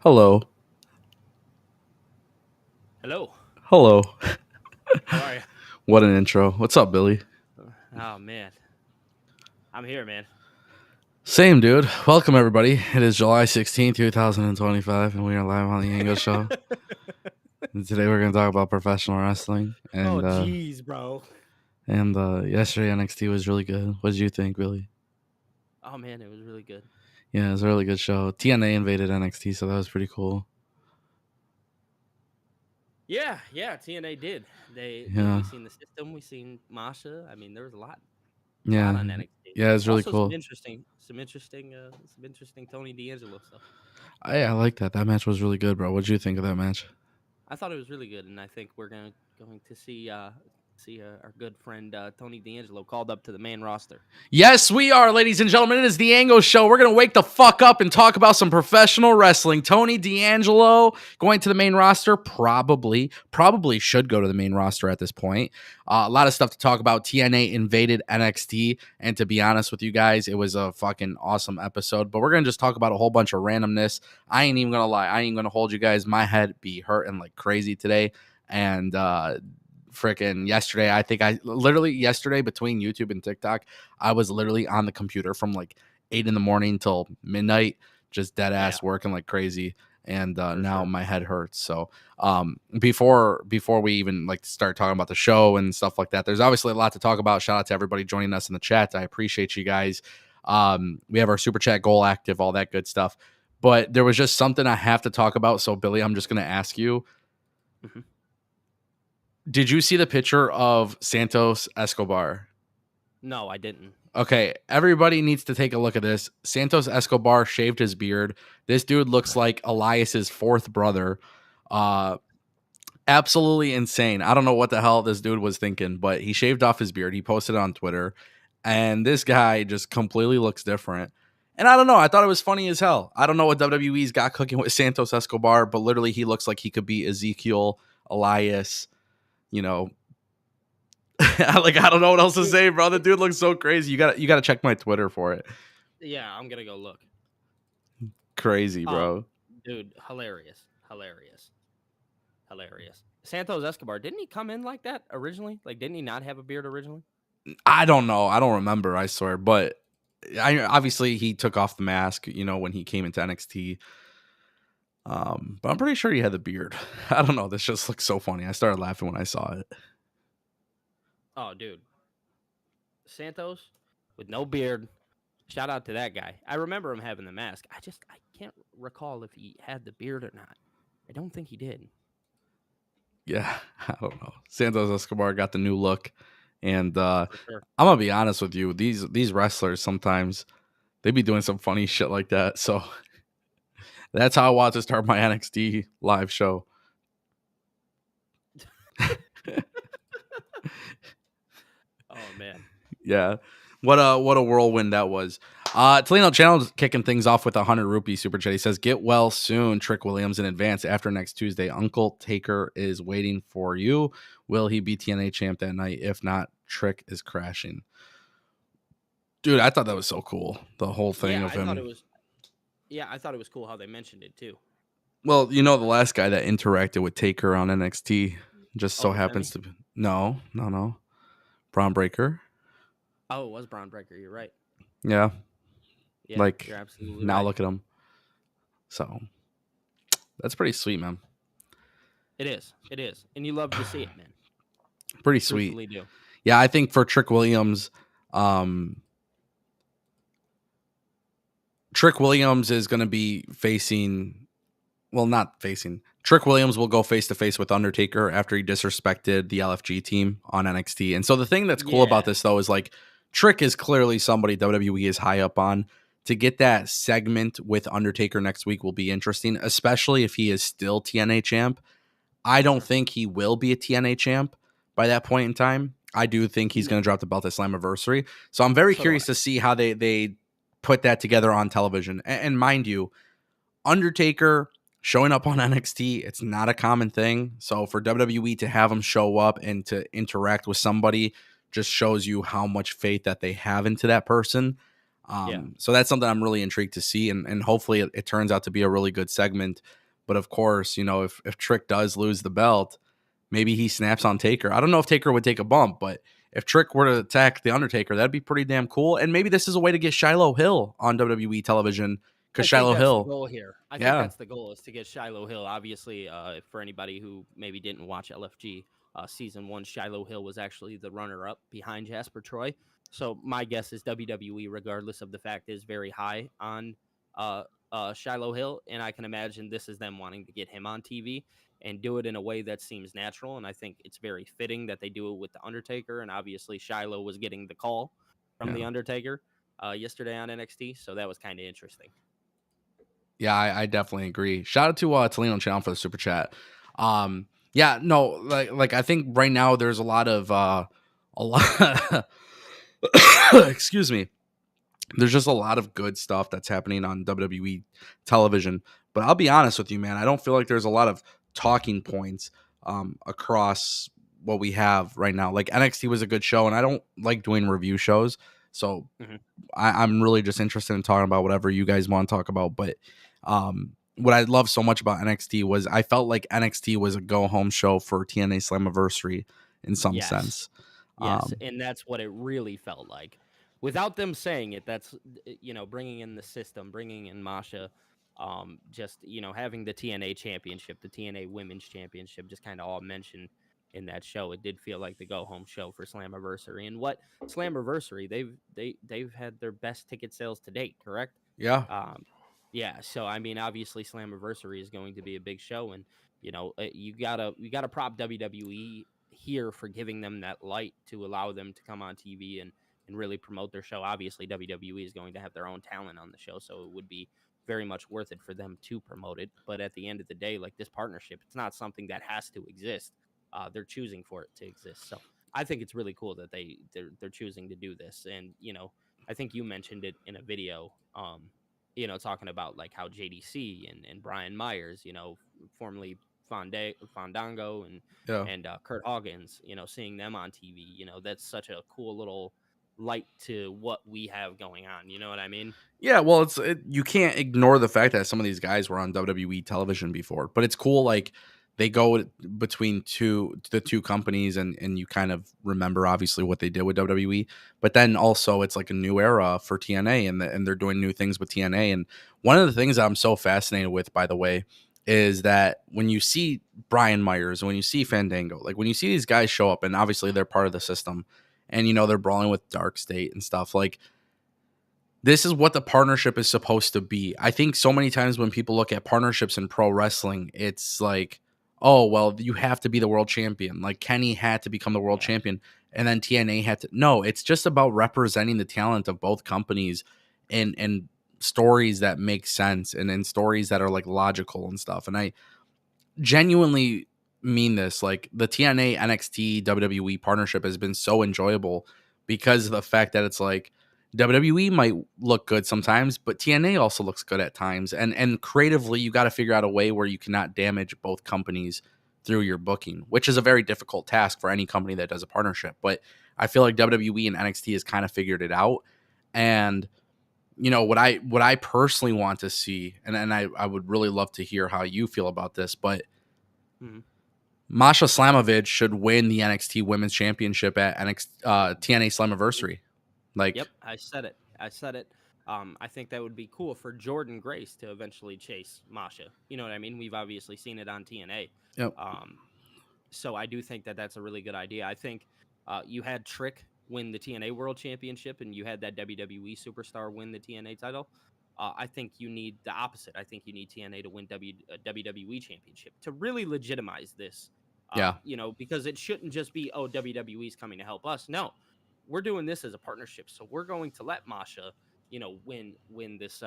Hello. Hello. Hello. How are you? What an intro. What's up, Billy? Oh man, I'm here, man. Same, dude. Welcome, everybody. It is July 16th, 2025, and we are live on the Ango Show. And today we're going to talk about professional wrestling. Oh And jeez, bro. yesterday NXT was really good. What did you think, Billy? Oh man, it was really good. Yeah, it was a really good show. TNA invaded NXT, so that was pretty cool. Yeah. TNA did. Yeah. We seen the system. We seen Masha. I mean, there was a lot Yeah. on NXT. Yeah, it was really Also, cool. some interesting Tony D'Angelo stuff. I like that. That match was really good, bro. What did you think of that match? I thought it was really good, and I think we're going to see our good friend Tony D'Angelo called up to the main roster. Yes, we are, ladies and gentlemen. It is the Ango Show. We're going to wake the fuck up and talk about some professional wrestling. Tony D'Angelo going to the main roster. Probably should go to the main roster at this point. A lot of stuff to talk about. TNA invaded NXT. And to be honest with you guys, it was a fucking awesome episode. But we're going to just talk about a whole bunch of randomness. I ain't even going to lie. I ain't going to hold you guys. My head be hurting like crazy today. And, freaking yesterday, I think yesterday between YouTube and TikTok, I was literally on the computer from like 8 a.m. till midnight, just dead ass working like crazy. And now my head hurts. So before we even like start talking about the show and stuff like that, there's obviously a lot to talk about. Shout out to everybody joining us in the chat. I appreciate you guys. We have our super chat goal active, all that good stuff. But there was just something I have to talk about. So Billy, I'm just going to ask you. Mm-hmm. Did you see the picture of Santos Escobar? No, I didn't. Okay, everybody needs to take a look at this. Santos Escobar shaved his beard. This dude looks like Elias's fourth brother. Absolutely insane. I don't know what the hell this dude was thinking, but he shaved off his beard. He posted it on Twitter, and this guy just completely looks different. And I don't know. I thought it was funny as hell. I don't know what WWE's got cooking with Santos Escobar, but literally he looks like he could be Ezekiel, Elias, you know. Like, I don't know what else to say, bro. The dude looks so crazy. You gotta check my Twitter for it. Yeah, I'm gonna go look. Crazy, bro. Dude, hilarious. Santos Escobar, didn't he come in like that originally? Like, didn't he not have a beard originally? I don't know. I don't remember, I swear. But obviously he took off the mask, when he came into NXT. But I'm pretty sure he had the beard. I don't know. This just looks so funny. I started laughing when I saw it. Oh, dude. Santos with no beard. Shout out to that guy. I remember him having the mask. I can't recall if he had the beard or not. I don't think he did. Yeah, I don't know. Santos Escobar got the new look. And I'm going to be honest with you. These wrestlers, sometimes they be doing some funny shit like that. So that's how I want to start my NXT live show. Oh, man. Yeah. What a whirlwind that was. Toledo Channel kicking things off with 100 rupee super chat. He says, "Get well soon, Trick Williams, in advance. After next Tuesday, Uncle Taker is waiting for you. Will he be TNA champ that night? If not, Trick is crashing." Dude, I thought that was so cool. The whole thing of him. I thought it was cool how they mentioned it too. Well, the last guy that interacted with Taker on NXT just so happens to be no. Braun Breaker. Oh, it was Braun Breaker. You're right. Yeah. Like, you're absolutely now right. Look at him. So that's pretty sweet, man. It is. And you love to see it, man. Pretty sweet. Do. Yeah, I think for Trick Williams, Trick Williams is going to be Trick Williams will go face-to-face with Undertaker after he disrespected the LFG team on NXT. And so the thing that's cool about this, though, is like Trick is clearly somebody WWE is high up on. To get that segment with Undertaker next week will be interesting, especially if he is still TNA champ. I don't think he will be a TNA champ by that point in time. I do think he's going to drop the belt at Slammiversary. So I'm very curious to see how they put that together on television. And mind you, Undertaker showing up on NXT, it's not a common thing. So for WWE to have him show up and to interact with somebody just shows you how much faith that they have into that person. Yeah. So that's something I'm really intrigued to see, and hopefully it turns out to be a really good segment. But of course, if Trick does lose the belt, maybe he snaps on Taker. I don't know if Taker would take a bump, but if Trick were to attack the Undertaker, that'd be pretty damn cool. And maybe this is a way to get Shiloh Hill on WWE television, because I think Shiloh that's the Hill, goal here. I think yeah, that's the goal is to get Shiloh Hill. Obviously, for anybody who maybe didn't watch LFG season one, Shiloh Hill was actually the runner-up behind Jasper Troy. So my guess is WWE, regardless of the fact, is very high on uh, Shiloh Hill, and I can imagine this is them wanting to get him on TV and do it in a way that seems natural. And I think it's very fitting that they do it with the Undertaker. And obviously, Shiloh was getting the call from the yeah. Undertaker yesterday on NXT, so that was kind of interesting. Yeah, I definitely agree. Shout out to Talino Channel for the super chat. Yeah, no, like I think right now there's a lot of a lot. Excuse me. There's just a lot of good stuff that's happening on WWE television. But I'll be honest with you, man. I don't feel like there's a lot of talking points across what we have right now. Like NXT was a good show, and I don't like doing review shows, so Mhm. I'm really just interested in talking about whatever you guys want to talk about. But what I love so much about NXT was I felt like NXT was a go home show for TNA Slammiversary in some Yes. sense. Yes, Um, and that's what it really felt like. Without them saying it, that's bringing in the system, bringing in Masha, just having the TNA championship, the TNA Women's Championship, just kind of all mentioned in that show. It did feel like the go home show for Slammiversary, and what Slammiversary they've had their best ticket sales to date, correct? yeah, Um, yeah, so I mean, obviously Slammiversary is going to be a big show, and you gotta prop WWE here for giving them that light to allow them to come on TV and really promote their show. Obviously, WWE is going to have their own talent on the show, so it would be very much worth it for them to promote it. But at the end of the day, like this partnership, it's not something that has to exist. They're choosing for it to exist. So I think it's really cool that they're choosing to do this. And I think you mentioned it in a video. Talking about like how JDC and Brian Myers, formerly Fandango yeah. and Kurt Hawkins, seeing them on TV, that's such a cool little light to what we have going on. You know what I mean? Yeah, well, you can't ignore the fact that some of these guys were on WWE television before, but it's cool. Like they go between the two companies, and you kind of remember obviously what they did with WWE, but then also it's like a new era for TNA, and they're doing new things with TNA. And one of the things that I'm so fascinated with, by the way, is that when you see Brian Myers, when you see Fandango, like when you see these guys show up, and obviously they're part of the system, and they're brawling with Dark State and stuff like this is what the partnership is supposed to be. I think so many times when people look at partnerships in pro wrestling, it's like, oh, well, you have to be the world champion. Like Kenny had to become the world Yeah. champion, and then TNA had to. No, it's just about representing the talent of both companies and stories that make sense, and stories that are like logical and stuff. And I genuinely mean this. Like the TNA NXT WWE partnership has been so enjoyable because of the fact that it's like WWE might look good sometimes, but TNA also looks good at times. And creatively, you got to figure out a way where you cannot damage both companies through your booking, which is a very difficult task for any company that does a partnership. But I feel like WWE and NXT has kind of figured it out. And what I personally want to see, and I would really love to hear how you feel about this, but Mhm. Masha Slamovich should win the NXT Women's Championship at TNA Slammiversary. Like, Yep, I said it. I said it. I think that would be cool for Jordan Grace to eventually chase Masha. You know what I mean? We've obviously seen it on TNA. yep, Um, so I do think that that's a really good idea. I think you had Trick win the TNA World Championship, and you had that WWE superstar win the TNA title. I think you need the opposite. I think you need TNA to win WWE Championship to really legitimize this. yeah, Because it shouldn't just be WWE's coming to help us. No, we're doing this as a partnership. So we're going to let Masha, win this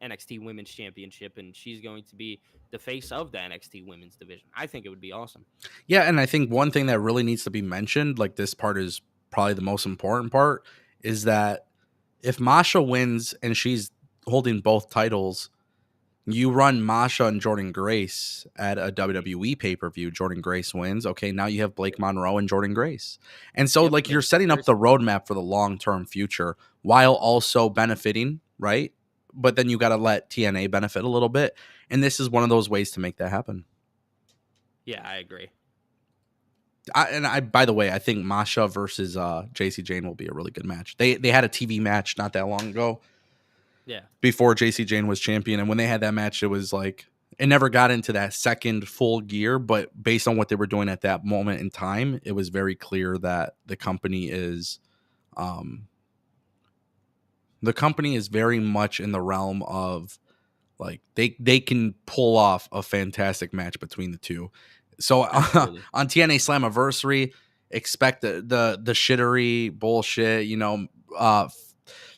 NXT Women's Championship, and she's going to be the face of the NXT Women's division. I think it would be awesome. yeah. And I think one thing that really needs to be mentioned, like this part is probably the most important part, is that if Masha wins and she's holding both titles, You run Masha and Jordan Grace at a WWE pay-per-view. Jordan Grace wins. Okay, now you have Blake Monroe and Jordan Grace. And so, Yep, like, you're makes setting very up the simple. roadmap for the long-term future while also benefiting, right? But then you got to let TNA benefit a little bit. And this is one of those ways to make that happen. Yeah, I agree. By the way, I think Masha versus JC Jane will be a really good match. They had a TV match not that long ago. Yeah. Before JC Jane was champion. And when they had that match, it was like, it never got into that second full gear, but based on what they were doing at that moment in time, it was very clear that the company is very much in the realm of, like, they can pull off a fantastic match between the two. So Absolutely. on TNA Slammiversary, expect the shittery bullshit,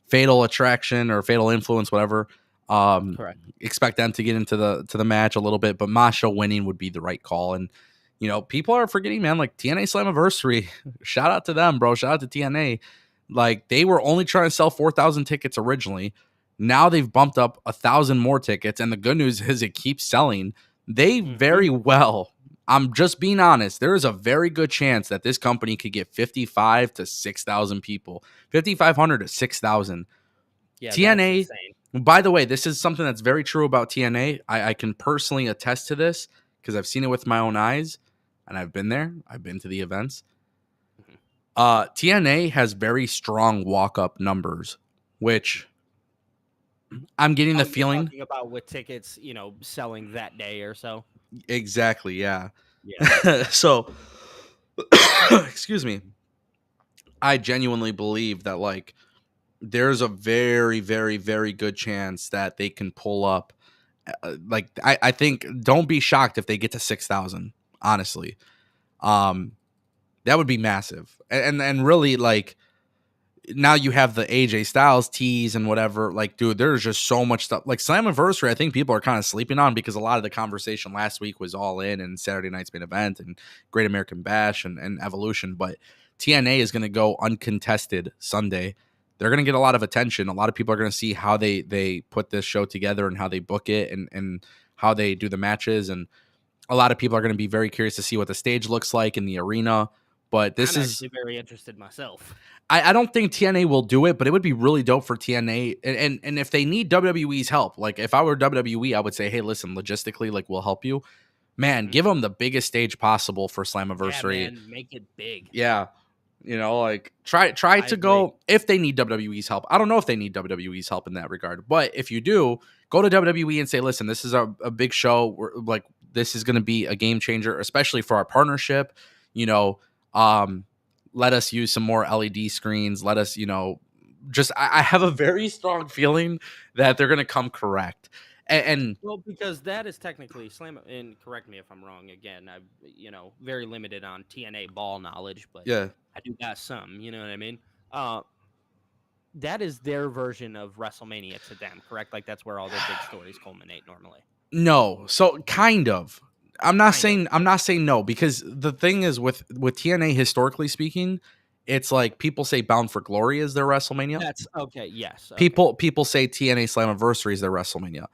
fatal attraction or fatal influence, whatever. Correct. Expect them to get into the match a little bit, but Masha winning would be the right call. And people are forgetting, man, like TNA Slammiversary. Shout out to them, bro. Shout out to TNA. Like, they were only trying to sell 4,000 tickets originally. Now they've bumped up 1,000 more tickets, and the good news is it keeps selling. They very well, I'm just being honest, there is a very good chance that this company could get 55 to 6,000 people, 5,500 to 6,000. Yeah, TNA, that's insane. by the way, this is something that's very true about TNA. I can personally attest to this because I've seen it with my own eyes, and I've been there. I've been to the events. TNA has very strong walk-up numbers, which I'm getting the You're feeling. talking about with tickets, selling that day or so. Exactly, yeah. Yeah. So, excuse me. I genuinely believe that, like, there's a very, very, very good chance that they can pull up. I think, don't be shocked if they get to 6,000. Honestly, that would be massive. And really, like, now you have the AJ Styles tease and whatever. Like, dude, there's just so much stuff. Like, Slammiversary, I think people are kind of sleeping on because a lot of the conversation last week was All In and Saturday Night's Main Event and Great American Bash and Evolution. But TNA is going to go uncontested Sunday. They're going to get a lot of attention. A lot of people are going to see how they put this show together and how they book it and how they do the matches. And a lot of people are going to be very curious to see what the stage looks like in the arena. But this I'm is, actually very interested myself. I don't think TNA will do it, but it would be really dope for TNA. And if they need WWE's help, like, if I were WWE, I would say, hey, listen, logistically, like, we'll help you. Man, give them the biggest stage possible for Yeah, Slammiversary. man, make it big. Yeah. Like, try I to agree. go if they need WWE's help. I don't know if they need WWE's help in that regard, but if you do, go to WWE and say, listen, this is a big show. We're, like, this is going to be a game changer, especially for our partnership. Let us use some more LED screens. Let us, just, I have a very strong feeling that they're going to come correct. And Well, because that is technically and correct me if I'm wrong. Again, I'm very limited on TNA ball knowledge, but yeah, I do got some. You know what I mean? That is their version of WrestleMania to them, correct? Like, that's where all their big stories culminate normally. no, so kind of. I'm not saying no, because the thing is with TNA, historically speaking, it's like people say Bound for Glory is their WrestleMania. That's okay. Yes. Okay. People say TNA Slammiversary is their WrestleMania.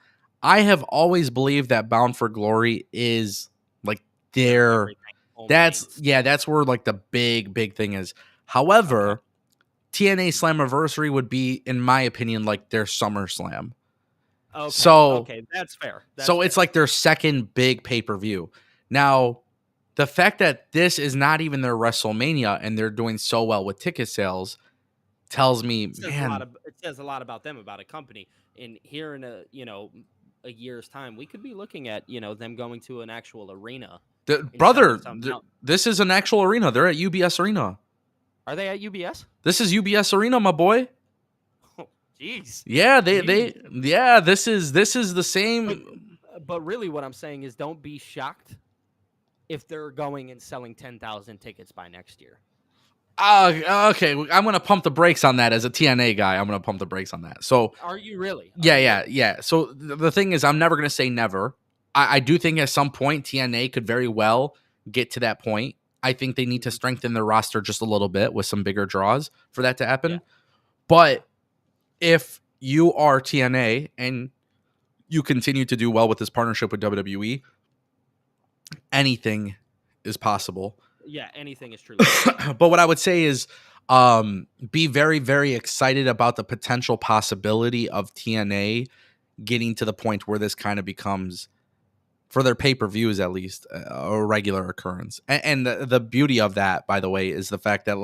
I have always believed that Bound for Glory is like their that's where, like, the big thing is. However, TNA Slammiversary would be, in my opinion, like their SummerSlam. Okay. So That's fair. It's like their second big pay-per-view. Now, the fact that this is not even their WrestleMania and they're doing so well with ticket sales tells me, it says a lot about them, about a company. And here in a year's time, we could be looking at them going to an actual arena. This is an actual arena. They're at UBS Arena. Are they at UBS? This is UBS Arena, my boy. Oh, jeez. Yeah, this is the same. But really, what I'm saying is, don't be shocked if they're going and selling 10,000 tickets by next year. Okay, I'm gonna pump the brakes on that as a TNA guy. I'm gonna pump the brakes on that. So, are you really? Yeah. So the thing is, I'm never gonna say never. I do think at some point TNA could very well get to that point. I think they need to strengthen their roster just a little bit with some bigger draws for that to happen. Yeah. But if you are TNA and you continue to do well with this partnership with WWE, anything is possible. Yeah, anything is truly possible. But what I would say is be very, very excited about the potential possibility of TNA getting to the point where this kind of becomes, for their pay-per-views at least, a regular occurrence. And the beauty of that, by the way, is the fact that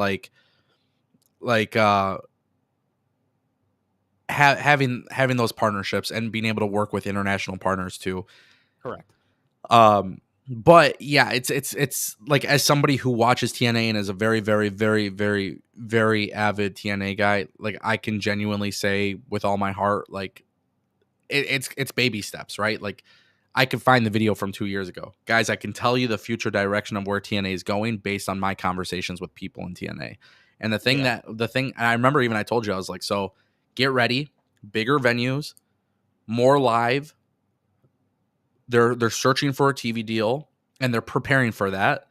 having those partnerships and being able to work with international partners too. Correct. But yeah, it's like, as somebody who watches TNA and is a very, very, very, very, very avid TNA guy, like, I can genuinely say with all my heart, like, it's baby steps, right? Like, I could find the video from 2 years ago. Guys, I can tell you the future direction of where TNA is going based on my conversations with people in TNA. And and I remember even I told you, I was like, so get ready, bigger venues, more live. They're searching for a TV deal and they're preparing for that.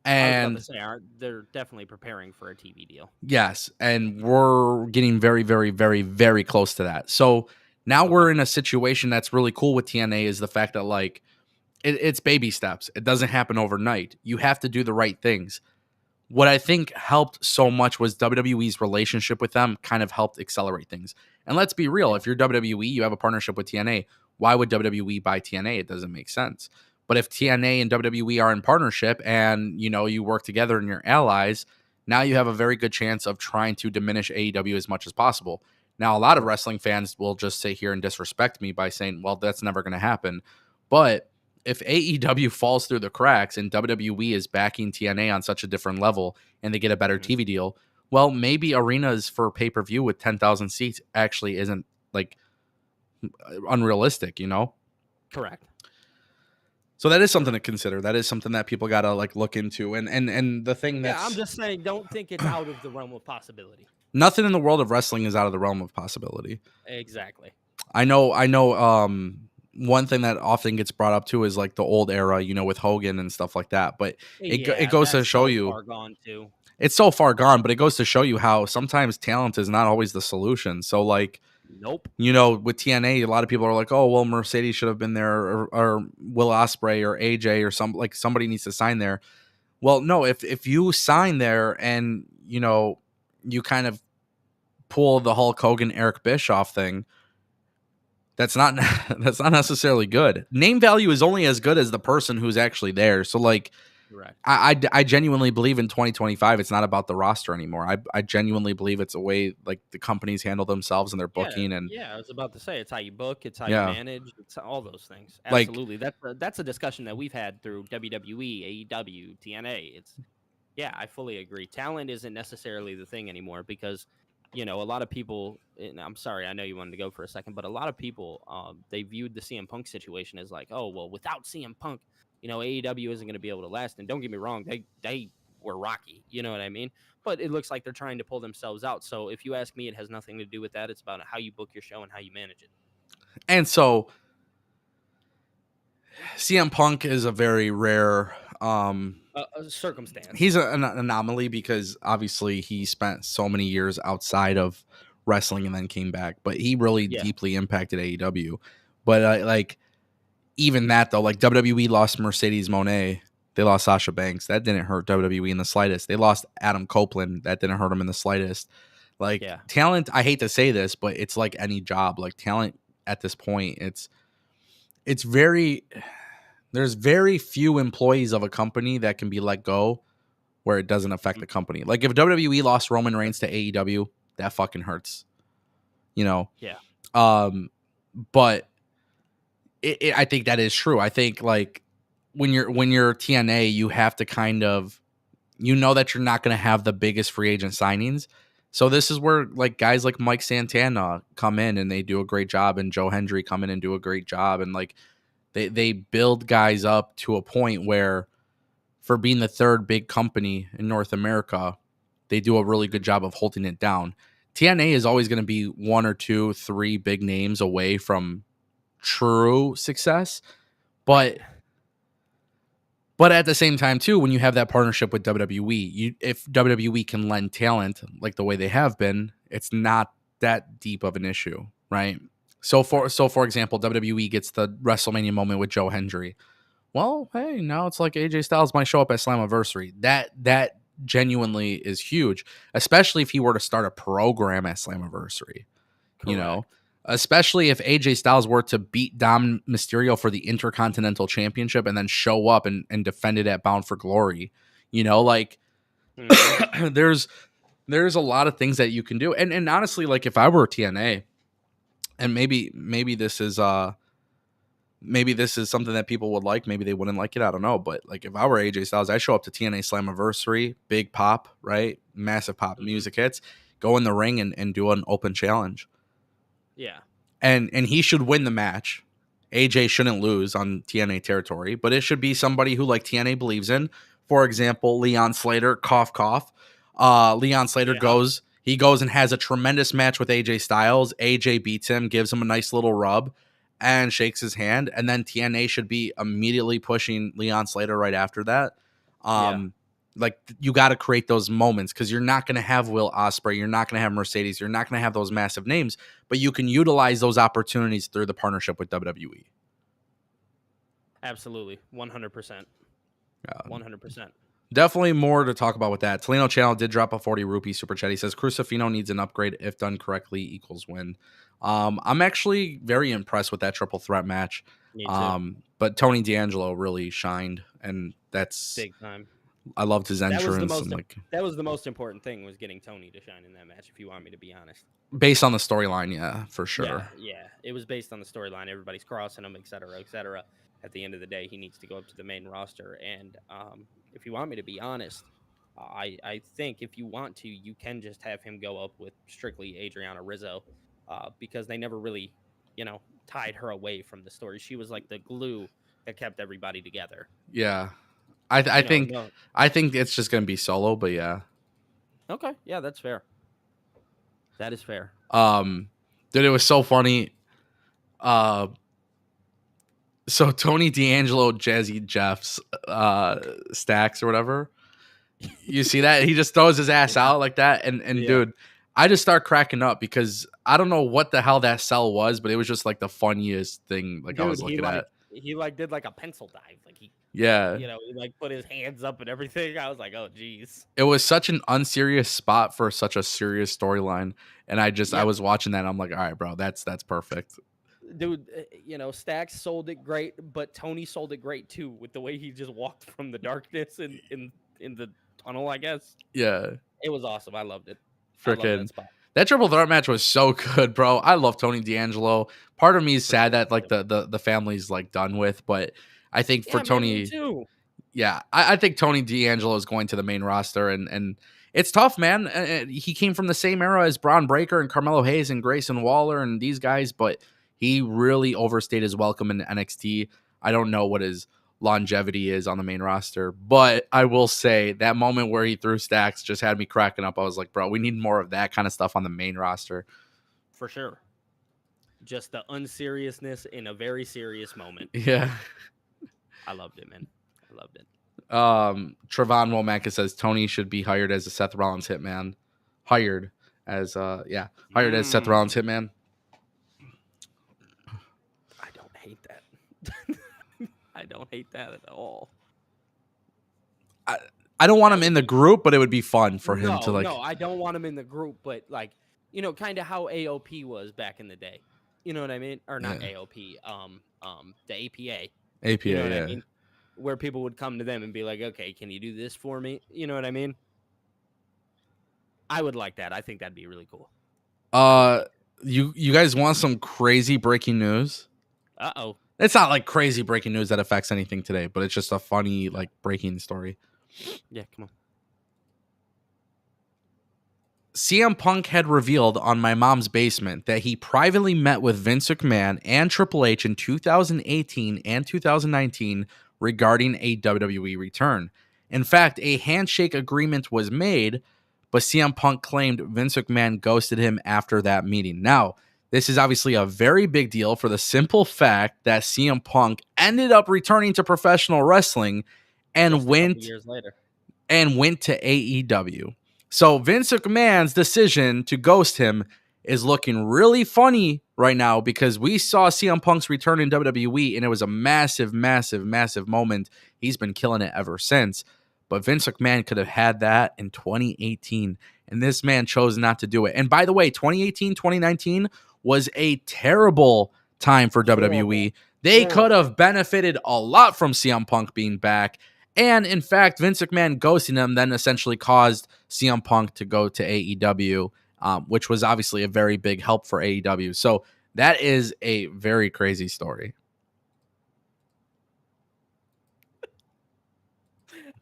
I was about And to say, they're definitely preparing for a TV deal. yes, and we're getting very, very, very, very close to that. So now we're in a situation that's really cool with TNA, is the fact that, like, it's baby steps. It doesn't happen overnight. You have to do the right things. What I think helped so much was WWE's relationship with them kind of helped accelerate things. And let's be real, if you're WWE, you have a partnership with TNA. Why would WWE buy TNA? It doesn't make sense. But if TNA and WWE are in partnership and, you work together and you're allies, now you have a very good chance of trying to diminish AEW as much as possible. Now, a lot of wrestling fans will just sit here and disrespect me by saying, well, that's never going to happen. But if AEW falls through the cracks and WWE is backing TNA on such a different level and they get a better TV deal, well, maybe arenas for pay-per-view with 10,000 seats actually isn't, like, unrealistic, Correct. So that is something to consider. That is something that people got to, like, look into. And the thing that's, I'm just saying, don't think it's out of the realm of possibility. nothing in the world of wrestling is out of the realm of possibility. Exactly. I know one thing that often gets brought up too is, like, the old era, with Hogan and stuff like that. But it goes to show you, far gone too. It's so far gone, but it goes to show you how sometimes talent is not always the solution. So, like, nope. With TNA, a lot of people are like, oh, well, Mercedes should have been there, or Will Ospreay or AJ, or somebody needs to sign there. Well, no, if you sign there and, you kind of pull the Hulk Hogan, Eric Bischoff thing, that's not necessarily good. Name value is only as good as the person who's actually there. So, like, Correct. I genuinely believe in 2025, it's not about the roster anymore. I genuinely believe it's a way, like, the companies handle themselves and their booking. I was about to say, it's how you book, it's how you manage, it's all those things. Like, absolutely. That's a discussion that we've had through WWE, AEW, TNA. I fully agree. Talent isn't necessarily the thing anymore because, a lot of people, and I'm sorry, I know you wanted to go for a second, but a lot of people, they viewed the CM Punk situation as like, oh, well, without CM Punk, AEW isn't going to be able to last. And don't get me wrong, they were rocky, you know what I mean? But it looks like they're trying to pull themselves out. So if you ask me, it has nothing to do with that. It's about how you book your show and how you manage it. And so CM Punk is a very rare circumstance. He's an anomaly because obviously he spent so many years outside of wrestling and then came back, but he really deeply impacted AEW. But like, even that though, like, WWE lost Mercedes Moné, they lost Sasha Banks, that didn't hurt WWE in the slightest. They lost Adam Copeland, that didn't hurt him in the slightest. Like, talent, I hate to say this, but it's like any job. Like, talent at this point, there's very few employees of a company that can be let go where it doesn't affect the company. Like, if WWE lost Roman Reigns to AEW, that fucking hurts, but I think that is true. I think, like, when you're TNA, you have to kind of, that you're not going to have the biggest free agent signings. So this is where, like, guys like Mike Santana come in and they do a great job, and Joe Hendry come in and do a great job. And, like, they build guys up to a point where, for being the third big company in North America, they do a really good job of holding it down. TNA is always going to be 1 or 2, 3 big names away from true success, but at the same time too, when you have that partnership with WWE, if WWE can lend talent like the way they have been, it's not that deep of an issue, right? So for example, WWE gets the WrestleMania moment with Joe Hendry. Well, hey, now it's like AJ Styles might show up at Slammiversary. That genuinely is huge, especially if he were to start a program at Slammiversary. You know, Correct. especially if AJ Styles were to beat Dom Mysterio for the Intercontinental Championship and then show up and defend it at Bound for Glory. You know, like Mhm. there's a lot of things that you can do. And honestly, like if I were TNA, and maybe this is something that people would like, maybe they wouldn't like it, I don't know. But like if I were AJ Styles, I show up to TNA Slammiversary, big pop, right? Massive pop, Mhm. music hits, go in the ring and do an open challenge. Yeah. And he should win the match. AJ shouldn't lose on TNA territory, but it should be somebody who like TNA believes in. For example, Leon Slater, cough cough. Leon Slater Yeah. goes and has a tremendous match with AJ Styles. AJ beats him, gives him a nice little rub, and shakes his hand. And then TNA should be immediately pushing Leon Slater right after that. Yeah. Like you got to create those moments because you're not going to have Will Ospreay, you're not going to have Mercedes, you're not going to have those massive names, but you can utilize those opportunities through the partnership with WWE. Absolutely. 100%. 100%. Definitely more to talk about with that. Toledo Channel did drop a 40 rupee super chat. He says Crucifino needs an upgrade if done correctly equals win. I'm actually very impressed with that triple threat match. Me too. But Tony D'Angelo really shined, and that's Big time. I loved his That was the entrance most. and like That was the most important thing, was getting Tony to shine in that match. If you want me to be honest. based on the storyline, yeah, for sure. Yeah. It was based on the storyline. Everybody's crossing him, et cetera, et cetera. At the end of the day, he needs to go up to the main roster. And if you want me to be honest, I think if you want to, you can just have him go up with strictly Adriana Rizzo, because they never really, tied her away from the story. She was like the glue that kept everybody together. Yeah, I think No. it's just gonna be solo, but yeah. Okay, yeah, that's fair. That is fair. Dude, it was so funny. So Tony D'Angelo, Jazzy Jeffs, stacks or whatever. You see that? He just throws his ass Yeah. out like that. And Yeah. dude, I just start cracking up because I don't know what the hell that cell was, but it was just like the funniest thing like I Dude, was looking at. he did like a pencil dive. Like Yeah. he like put his hands up and everything. I was like, oh geez. It was such an unserious spot for such a serious storyline. And I Yeah, was watching that and I'm like, all right, bro, that's perfect. dude. Stacks sold it great, but Tony sold it great too with the way he just walked from the darkness in the tunnel. I guess Yeah. it was awesome. I loved it. I love Freaking that spot. that triple threat match was so good, bro. I love Tony D'Angelo. Part of me is For sad sure. that like the family's like done with, but I think for Yeah, man, me Tony, too. yeah, I think Tony D'Angelo is going to the main roster, and it's tough, man. He came from the same era as Braun Breaker and Carmelo Hayes and Grayson Waller and these guys, but he really overstayed his welcome in NXT. I don't know what his longevity is on the main roster, but I will say that moment where he threw stacks just had me cracking up. I was like, bro, we need more of that kind of stuff on the main roster. For sure. Just the unseriousness in a very serious moment. Yeah. I loved it, man. I loved it. Trevon Womack says Tony should be hired as a Seth Rollins hitman. Hired as Seth Rollins hitman. I don't hate that. I don't hate that at all. I don't want him in the group, but it would be fun for him to like. No, I don't want him in the group, but like, kind of how AOP was back in the day. You know what I mean? Or not Yeah. AOP, the APA. APA, You know what yeah. I mean? Where people would come to them and be like, okay, can you do this for me? You know what I mean? I would like that. I think that'd be really cool. You guys want some crazy breaking news? Uh-oh. It's not like crazy breaking news that affects anything today, but it's just a funny like breaking story. Yeah, come on. CM Punk had revealed on My Mom's Basement that he privately met with Vince McMahon and Triple H in 2018 and 2019 regarding a WWE return. In fact, a handshake agreement was made, but CM Punk claimed Vince McMahon ghosted him after that meeting. Now, this is obviously a very big deal for the simple fact that CM Punk ended up returning to professional wrestling and went years later to AEW. So Vince McMahon's decision to ghost him is looking really funny right now because we saw CM Punk's return in WWE and it was a massive, massive, massive moment. He's been killing it ever since. But Vince McMahon could have had that in 2018, and this man chose not to do it. And by the way, 2018, 2019 was a terrible time for WWE. They could have benefited a lot from CM Punk being back. And in fact, Vince McMahon ghosting him then essentially caused CM Punk to go to AEW, which was obviously a very big help for AEW. So that is a very crazy story.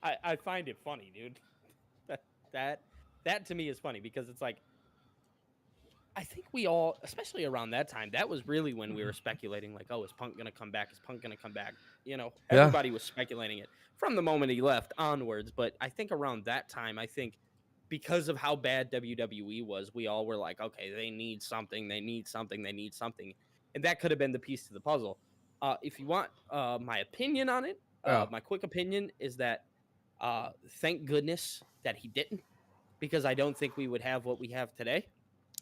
I find it funny, dude. That to me is funny because it's like I think we all, especially around that time, that was really when we were speculating, like, oh, is Punk gonna come back? Is Punk gonna come back? You know, Yeah. everybody was speculating it from the moment he left onwards. But I think around that time, I think because of how bad WWE was, we all were like, okay, they need something, they need something, they need something, and that could have been the piece to the puzzle. If you want my opinion on it, my quick opinion is that thank goodness that he didn't, because I don't think we would have what we have today.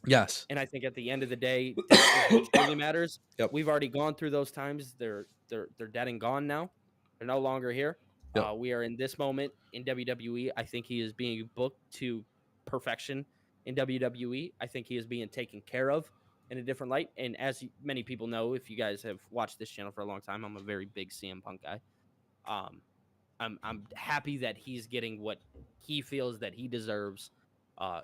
Yes. And I think at the end of the day, that is what truly matters. Yep. We've already gone through those times. They're dead and gone now. They're no longer here. Yep. We are in this moment in WWE. I think he is being booked to perfection in WWE. I think he is being taken care of in a different light. And as many people know, if you guys have watched this channel for a long time, I'm a very big CM Punk guy. I'm happy that he's getting what he feels that he deserves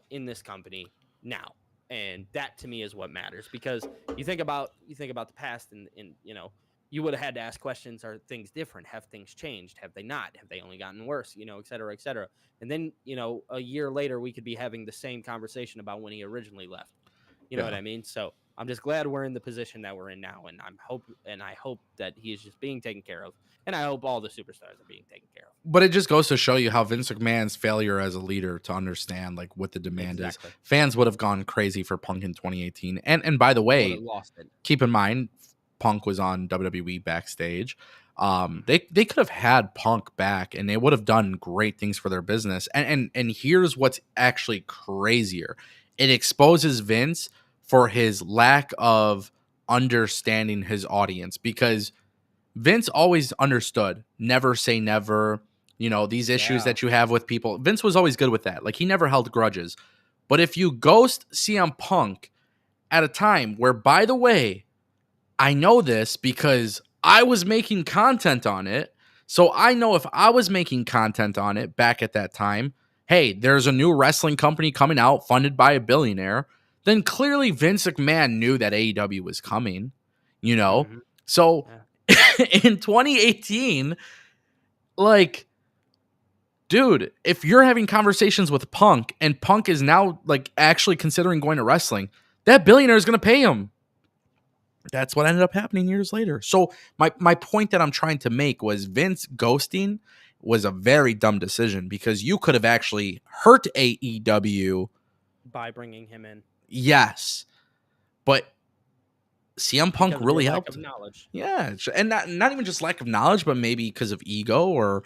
in this company now. And that to me is what matters, because you think about the past and you know, you would have had to ask questions. Are things different? Have things changed? Have they not? Have they only gotten worse? You know, et cetera, et cetera. And then, you know, a year later, we could be having the same conversation about when he originally left. You know what I mean? So I'm just glad we're in the position that we're in now. And I hope that he is just being taken care of. And I hope all the superstars are being taken care of. But it just goes to show you how Vince McMahon's failure as a leader to understand like what the demand is. Fans would have gone crazy for Punk in 2018. And by the way, keep in mind, Punk was on WWE Backstage. They could have had Punk back and they would have done great things for their business. And here's what's actually crazier. It exposes Vince for his lack of understanding his audience, because Vince always understood never say never. You know, these issues that you have with people. Vince was always good with that. Like, he never held grudges. But if you ghost CM Punk at a time where, by the way, I know this because I was making content on it. So I know if I was making content on it back at that time, hey, there's a new wrestling company coming out funded by a billionaire, then clearly Vince McMahon knew that AEW was coming, you know? So in 2018, like, dude, if you're having conversations with Punk and Punk is now like actually considering going to wrestling, that billionaire is going to pay him. That's what ended up happening years later. So my point that I'm trying to make was Vince ghosting was a very dumb decision, because you could have actually hurt AEW by bringing him in. Yes. But CM Punk really helped. Lack of knowledge. Yeah, and not even just lack of knowledge, but maybe because of ego or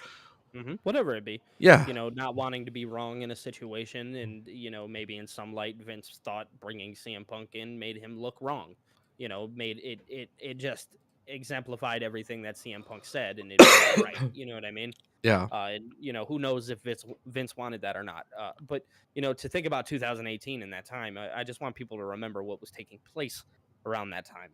whatever it be. Yeah. You know, not wanting to be wrong in a situation, and you know, maybe in some light Vince thought bringing CM Punk in made him look wrong. You know, made it just exemplified everything that CM Punk said, and it was right. You know what I mean? Yeah. And you know, who knows if Vince wanted that or not. But you know, to think about 2018 and that time, I just want people to remember what was taking place around that time.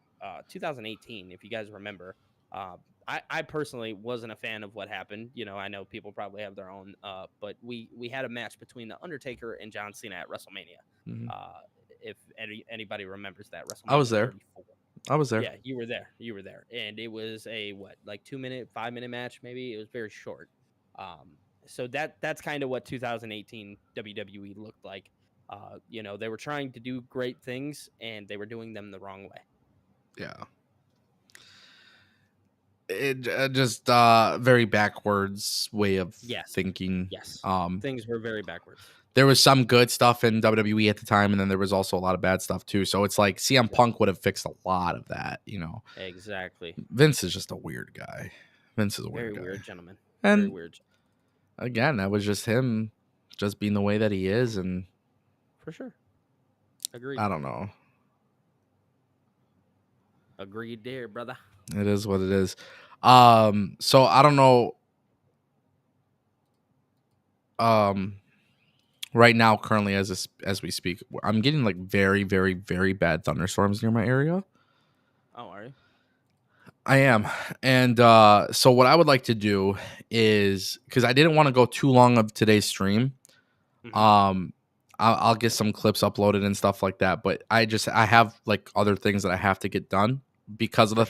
2018, if you guys remember, I personally wasn't a fan of what happened. You know, I know people probably have their own, but we had a match between the Undertaker and John Cena at WrestleMania. If anybody remembers that, WrestleMania I was there. 34. I was there. Yeah, you were there. You were there, and it was a 2-minute, 5-minute match, maybe. It was very short. So that's kind of what 2018 WWE looked like. You know, they were trying to do great things, and they were doing them the wrong way. Yeah. It just very backwards way of thinking. Yes. Things were very backwards. There was some good stuff in WWE at the time, and then there was also a lot of bad stuff too. So it's like CM Punk would have fixed a lot of that, you know. Exactly. Vince is just a weird guy. Vince is a very weird guy. Weird gentleman. And very weird. Again, that was just him just being the way that he is, and for sure. Agreed. I don't know. Agreed there, brother. It is what it is. So I don't know. Right now, currently, as we speak, I'm getting like very, very, very bad thunderstorms near my area. Oh, are you? I am. And so what I would like to do is, because I didn't want to go too long of today's stream. Um, I'll get some clips uploaded and stuff like that. But I have like other things that I have to get done because of the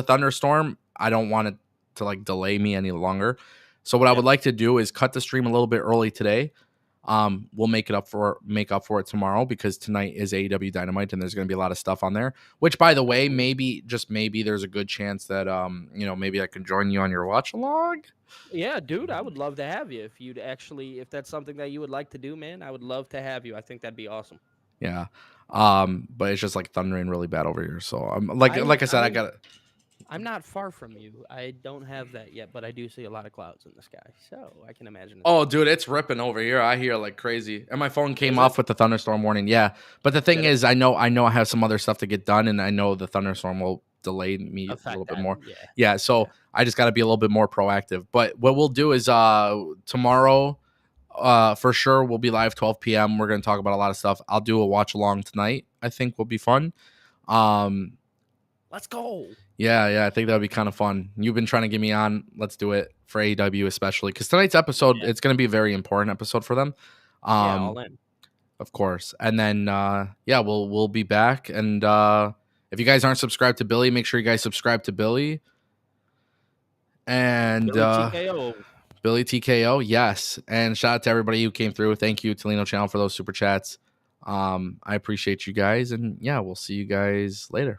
thunderstorm. I don't want it to like delay me any longer. So what I would like to do is cut the stream a little bit early today. We'll make up for it tomorrow because tonight is AEW Dynamite and there's going to be a lot of stuff on there. Which, by the way, maybe there's a good chance that maybe I can join you on your watch along. Yeah, dude, I would love to have you if that's something that you would like to do, man. I would love to have you. I think that'd be awesome. Yeah. But it's just like thundering really bad over here. So I'm like I said, I got it. I'm not far from you. I don't have that yet, but I do see a lot of clouds in the sky, so I can imagine. Oh, dude, it's ripping over here. I hear like crazy, and my phone came off with the thunderstorm warning. Yeah, but the thing is, I know I have some other stuff to get done, and I know the thunderstorm will delay me a little bit more. Yeah, so I just got to be a little bit more proactive. But what we'll do is tomorrow, for sure, we'll be live 12 p.m. We're gonna talk about a lot of stuff. I'll do a watch along tonight. I think will be fun. Let's go. Yeah, I think that would be kind of fun. You've been trying to get me on. Let's do it for AEW, especially because tonight's episode, it's going to be a very important episode for them. All in. Of course. And then, we'll be back. And if you guys aren't subscribed to Billy, make sure you guys subscribe to Billy. And Billy TKO, yes. And shout out to everybody who came through. Thank you, Tolino Channel, for those super chats. I appreciate you guys. And yeah, we'll see you guys later.